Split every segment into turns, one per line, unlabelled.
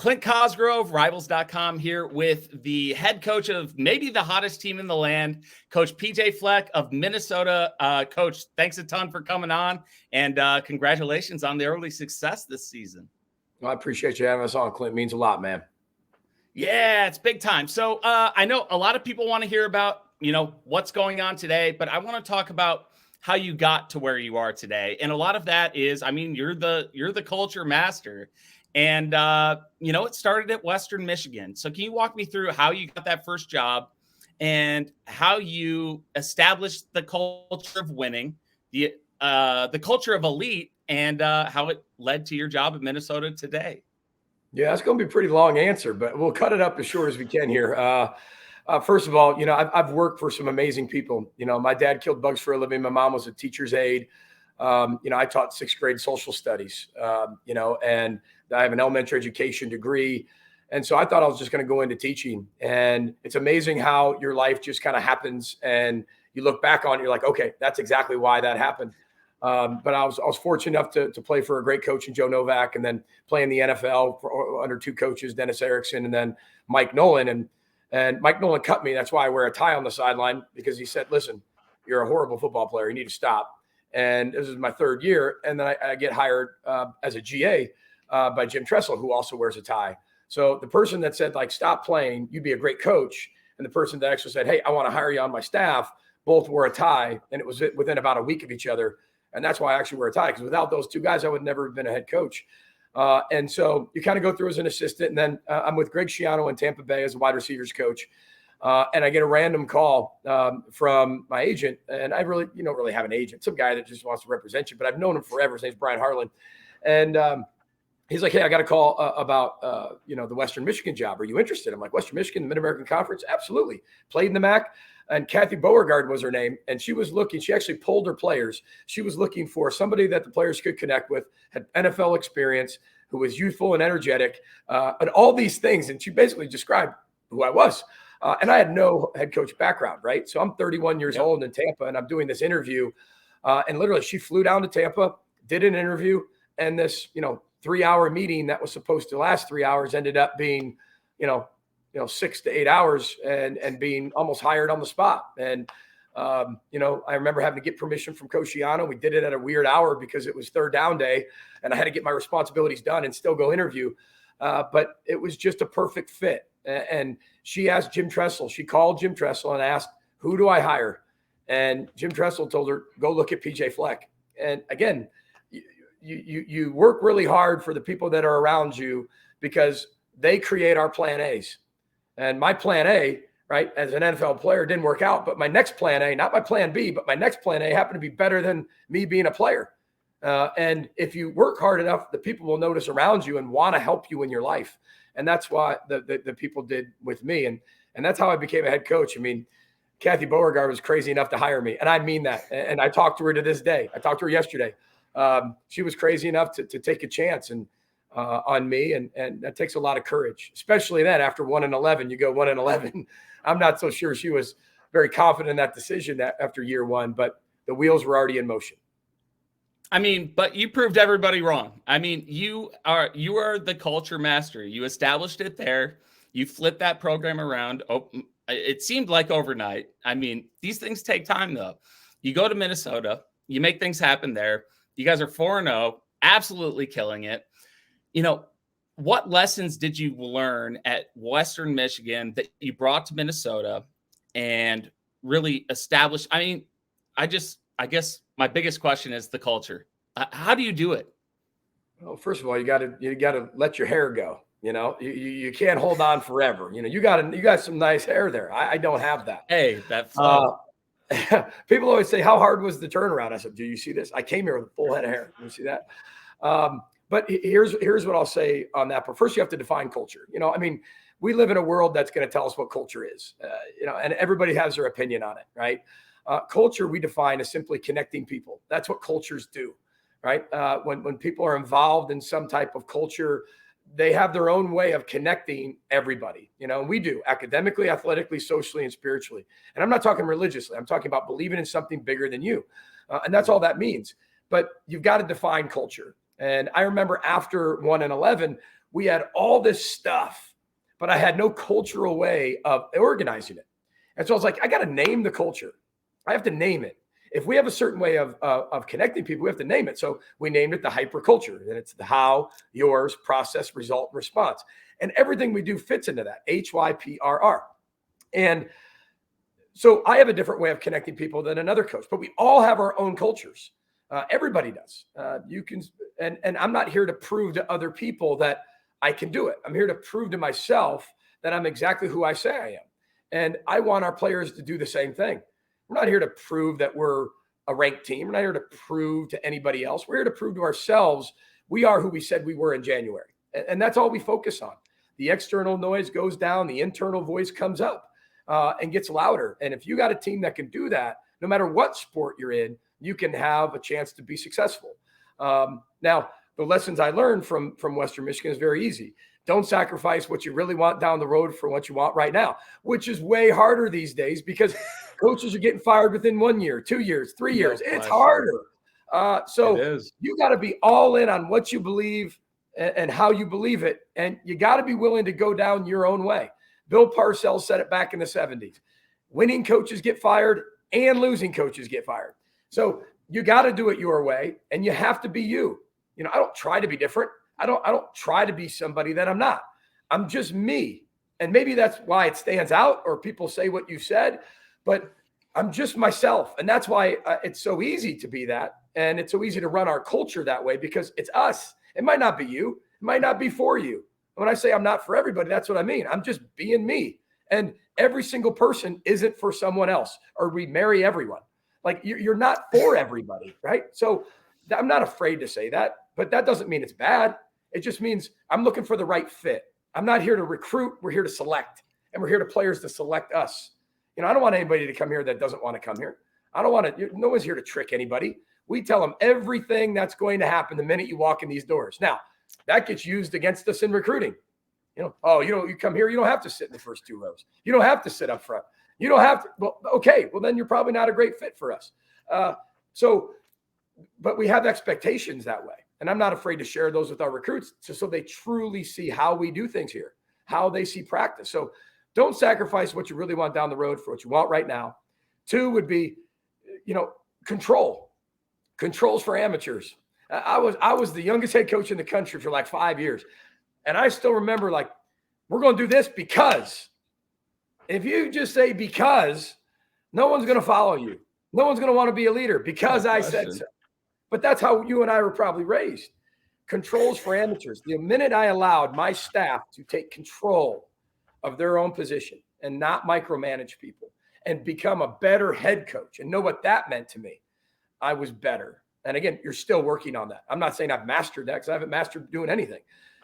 Clint Cosgrove, Rivals.com, here with the head coach of maybe the hottest team in the land, Coach PJ Fleck of Minnesota. Coach, thanks a ton for coming on, and congratulations on the early success this season.
Well, I appreciate you having us on, Clint. It means a lot, man.
Yeah, it's big time. So I know a lot of people want to hear about, what's going on today, but I want to talk about how you got to where you are today. And a lot of that is, you're the culture master. And, it started at Western Michigan. So can you walk me through how you got that first job and how you established the culture of winning, the culture of elite, and how it led to your job at Minnesota today?
Yeah, it's going to be a pretty long answer, but we'll cut it up as short as we can here. First of all, I've worked for some amazing people. My dad killed bugs for a living. My mom was a teacher's aide. I taught sixth grade social studies, and I have an elementary education degree. And so I thought I was just going to go into teaching. And it's amazing how your life just kind of happens. And you look back on it, you're like, okay, that's exactly why that happened. But I was fortunate enough to play for a great coach in Joe Novak, and then play in the NFL under two coaches, Dennis Erickson and then Mike Nolan. And Mike Nolan cut me. That's why I wear a tie on the sideline, because he said, listen, you're a horrible football player. You need to stop. And this is my third year. And then I get hired as a GA by Jim Tressel, who also wears a tie. So the person that said, stop playing, you'd be a great coach, and the person that actually said, hey, I want to hire you on my staff, both wore a tie. And it was within about a week of each other. And that's why I actually wear a tie, because without those two guys, I would never have been a head coach. And so you kind of go through as an assistant. And then I'm with Greg Schiano in Tampa Bay as a wide receivers coach. And I get a random call from my agent. And I really, you don't really have an agent, some guy that just wants to represent you. But I've known him forever. His name's Brian Harlan. And he's like, hey, I got a call about, the Western Michigan job. Are you interested? I'm like, Western Michigan, the Mid-American Conference? Absolutely. Played in the MAC. And Kathy Beauregard was her name. And she was looking, she actually pulled her players. She was looking for somebody that the players could connect with, had NFL experience, who was youthful and energetic, and all these things. And she basically described who I was. And I had no head coach background, right? So I'm 31 years old in Tampa, and I'm doing this interview. And literally, she flew down to Tampa, did an interview, and this, 3-hour meeting that was supposed to last 3 hours ended up being, 6 to 8 hours, and being almost hired on the spot. And, I remember having to get permission from Coach Schiano. We did it at a weird hour because it was third down day, and I had to get my responsibilities done and still go interview. But it was just a perfect fit. And she asked Jim Tressel. She called Jim Tressel and asked, who do I hire? And Jim Tressel told her, go look at PJ Fleck. And again, you work really hard for the people that are around you, because they create our plan A's. And my plan A, right, as an NFL player, didn't work out. But my next plan A, not my plan B, but my next plan A happened to be better than me being a player. And if you work hard enough, the people will notice around you and want to help you in your life. And that's what the people did with me. And that's how I became a head coach. Kathy Beauregard was crazy enough to hire me. And I mean that. And I talked to her to this day. I talked to her yesterday. She was crazy enough to take a chance on me. And that takes a lot of courage, especially then after 1-11, you go 1-11. I'm not so sure she was very confident in that decision after year one, but the wheels were already in motion.
But you proved everybody wrong. You are the culture master. You established it there. You flipped that program around. Oh, it seemed like overnight. These things take time, though. You go to Minnesota, you make things happen there. You guys are 4-0, absolutely killing it. What lessons did you learn at Western Michigan that you brought to Minnesota and really established? I guess my biggest question is the culture. How do you do it?
Well, first of all, you got to let your hair go. You can't hold on forever. You got some nice hair there. I don't have that.
Hey, that's
people always say, how hard was the turnaround? I said, do you see this? I came here with a full head of hair. You see that? But here's what I'll say on that. But first, you have to define culture. We live in a world that's going to tell us what culture is, and everybody has their opinion on it, right? Culture we define as simply connecting people. That's what cultures do, right? When people are involved in some type of culture, they have their own way of connecting everybody. We do academically, athletically, socially, and spiritually. And I'm not talking religiously. I'm talking about believing in something bigger than you. And that's all that means. But you've got to define culture. And I remember after 1-11, we had all this stuff, but I had no cultural way of organizing it. And so I was like, I got to name the culture. I have to name it. If we have a certain way of connecting people, we have to name it. So we named it the hyperculture. And it's the how, yours, process, result, response. And everything we do fits into that, HYPRR. And so I have a different way of connecting people than another coach, but we all have our own cultures. Everybody does. You can, and I'm not here to prove to other people that I can do it. I'm here to prove to myself that I'm exactly who I say I am. And I want our players to do the same thing. We're not here to prove that we're a ranked team. We're not here to prove to anybody else. We're here to prove to ourselves we are who we said we were in January. And that's all we focus on. The external noise goes down. The internal voice comes up and gets louder. And if you got a team that can do that, no matter what sport you're in, you can have a chance to be successful. Now, the lessons I learned from Western Michigan is very easy. Don't sacrifice what you really want down the road for what you want right now, which is way harder these days because coaches are getting fired within 1 year, 2 years, 3 years. It's harder. So you got to be all in on what you believe and how you believe it. And you got to be willing to go down your own way. Bill Parcells said it back in the 70s. Winning coaches get fired and losing coaches get fired. So you got to do it your way, and you have to be you. You know, I don't try to be different. I don't try to be somebody that I'm not. I'm just me. And maybe that's why it stands out or people say what you said, but I'm just myself. And that's why it's so easy to be that. And it's so easy to run our culture that way because it's us. It might not be you. It might not be for you. When I say I'm not for everybody, that's what I mean. I'm just being me. And every single person isn't for someone else, or we marry everyone. Like you're not for everybody, right? So I'm not afraid to say that, but that doesn't mean it's bad. It just means I'm looking for the right fit. I'm not here to recruit. We're here to select, and we're here to players to select us. You know, I don't want anybody to come here that doesn't want to come here. I don't want to, no one's here to trick anybody. We tell them everything that's going to happen the minute you walk in these doors. Now, that gets used against us in recruiting. You know, oh, you come here, you don't have to sit in the first 2 rows. You don't have to sit up front. You don't have to. Well, okay, well, then you're probably not a great fit for us. But we have expectations that way. And I'm not afraid to share those with our recruits so they truly see how we do things here, how they see practice. So don't sacrifice what you really want down the road for what you want right now. 2 would be, control. Controls for amateurs. I was the youngest head coach in the country for like 5 years. And I still remember, like, we're going to do this because. If you just say because, no one's going to follow you. No one's going to want to be a leader because I said so. But that's how you and I were probably raised. Controls for amateurs. The minute I allowed my staff to take control of their own position and not micromanage people and become a better head coach and know what that meant to me, I was better. And again, you're still working on that. I'm not saying I've mastered that because I haven't mastered doing anything,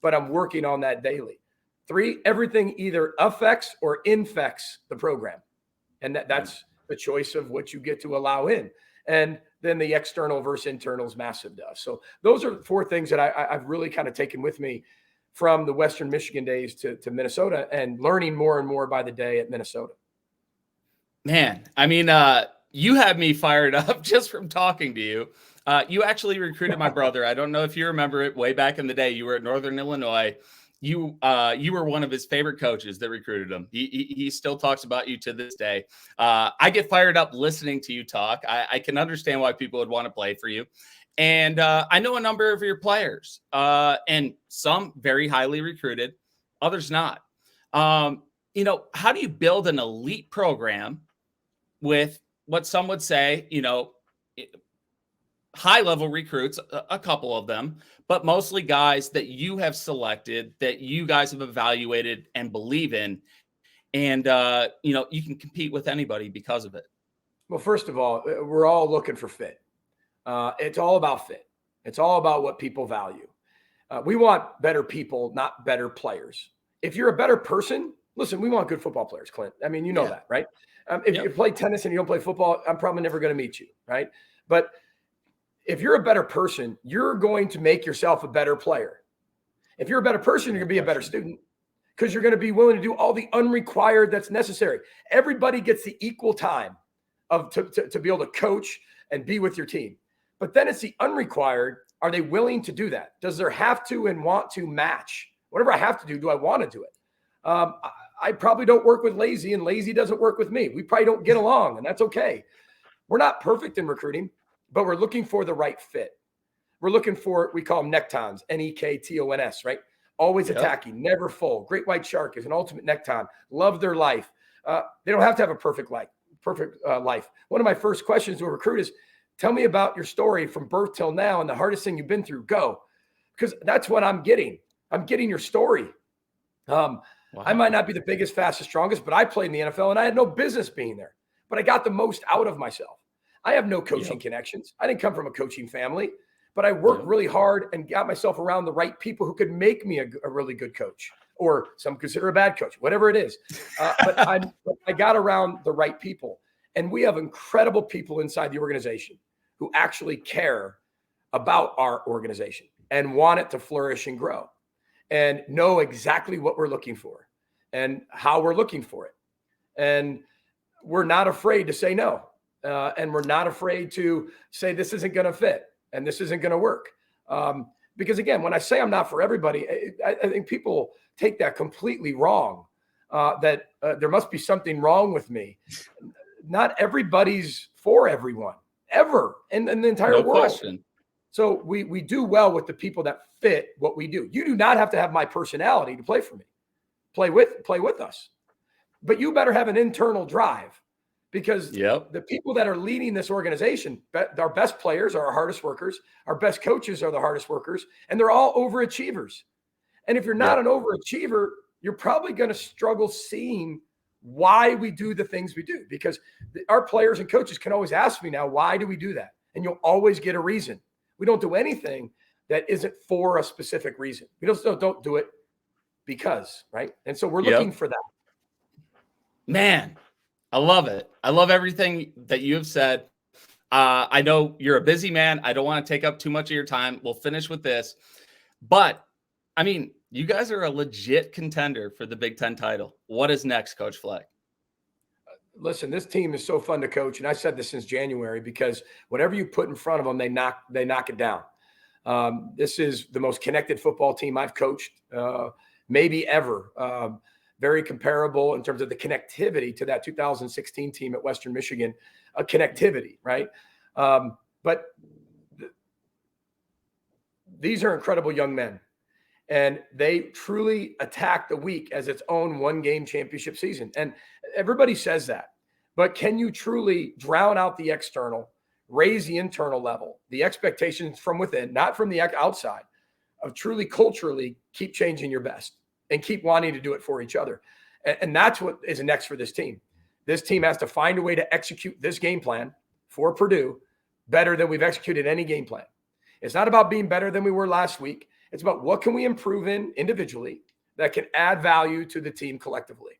but I'm working on that daily. 3, everything either affects or infects the program. And that's the choice of what you get to allow in. And then the external versus internal is massive to us. So those are 4 things that I've really kind of taken with me from the Western Michigan days to Minnesota and learning more and more by the day at Minnesota.
Man, I mean, you have me fired up just from talking to you. You actually recruited my brother. I don't know if you remember it way back in the day. You were at Northern Illinois. You were one of his favorite coaches that recruited him. He still talks about you to this day. I get fired up listening to you talk. I can understand why people would want to play for you. And I know a number of your players, and some very highly recruited, others not. How do you build an elite program with what some would say, high-level recruits, a couple of them, but mostly guys that you have selected, that you guys have evaluated and believe in, and you can compete with anybody because of it?
Well, first of all, we're all looking for fit. It's all about fit. It's all about what people value. We want better people, not better players. If you're a better person, listen, we want good football players, Clint. I mean, you know that, right? If you play tennis and you don't play football, I'm probably never going to meet you, right? But if you're a better person, you're going to make yourself a better player. If you're a better person, you're going to be a better student because you're going to be willing to do all the unrequired that's necessary. Everybody gets the equal time to be able to coach and be with your team. But then it's the unrequired. Are they willing to do that? Does there have to and want to match Whatever I have to do I want to do it? I probably don't work with lazy, and lazy doesn't work with me. We probably don't get along, and that's okay. We're not perfect in recruiting, but we're looking for the right fit. We're looking for, we call them nectons, Nektons, right? Always attacking, never full. Great white shark is an ultimate nekton. Love their life. They don't have to have a perfect life. One of my first questions to a recruit is, tell me about your story from birth till now and the hardest thing you've been through. Go. Because that's what I'm getting. I'm getting your story. Wow. I might not be the biggest, fastest, strongest, but I played in the NFL and I had no business being there. But I got the most out of myself. I have no coaching connections. I didn't come from a coaching family, but I worked really hard and got myself around the right people who could make me a really good coach, or some consider a bad coach, whatever it is. But I got around the right people. And we have incredible people inside the organization who actually care about our organization and want it to flourish and grow and know exactly what we're looking for and how we're looking for it. And we're not afraid to say no. And we're not afraid to say this isn't going to fit and this isn't going to work. Because again, when I say I'm not for everybody, I think people take that completely wrong, that there must be something wrong with me. Not everybody's for everyone ever in the entire world.
Question.
So we do well with the people that fit what we do. You do not have to have my personality to play for me. Play with us. But you better have an internal drive, because the people that are leading this organization, our best players are our hardest workers. Our best coaches are the hardest workers, and they're all overachievers. And if you're not an overachiever, you're probably going to struggle seeing why we do the things we do, because our players and coaches can always ask me now, why do we do that? And you'll always get a reason. We don't do anything that isn't for a specific reason. We don't do it because, right? And so we're looking for that.
Man, I love it. I love everything that you have said. I know you're a busy man. I don't want to take up too much of your time. We'll finish with this. But, I mean, you guys are a legit contender for the Big Ten title. What is next, Coach Fleck?
Listen, this team is so fun to coach, and I said this since January, because whatever you put in front of them, they knock it down. This is the most connected football team I've coached, maybe ever. Very comparable in terms of the connectivity to that 2016 team at Western Michigan, a connectivity, right? But these are incredible young men, and they truly attack the week as its own one-game championship season. And everybody says that, but can you truly drown out the external, raise the internal level, the expectations from within, not from the outside, of truly culturally keep changing your best and keep wanting to do it for each other? And that's what is next for this team. This team has to find a way to execute this game plan for Purdue better than we've executed any game plan. It's not about being better than we were last week. It's about what can we improve in individually that can add value to the team collectively.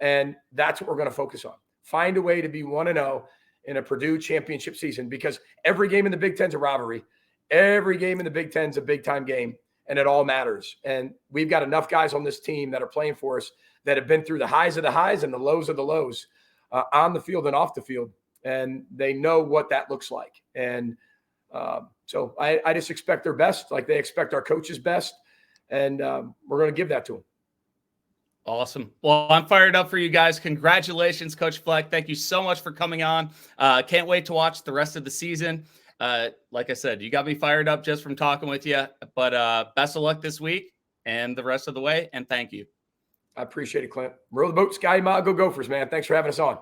And that's what we're going to focus on. Find a way to be 1-0 in a Purdue championship season, because every game in the Big Ten is a rivalry. Every game in the Big Ten is a big-time game, and it all matters. And we've got enough guys on this team that are playing for us that have been through the highs of the highs and the lows of the lows, on the field and off the field, and they know what that looks like. And so I just expect their best, like they expect our coaches' best, and we're going to give that to them.
Awesome. Well, I'm fired up for you guys. Congratulations, Coach Fleck. Thank you so much for coming on. Can't wait to watch the rest of the season. Like I said, you got me fired up just from talking with you, but best of luck this week and the rest of the way. And thank you.
I appreciate it, Clint. Row the boat, Sky Ma, go Gophers, man. Thanks for having us on.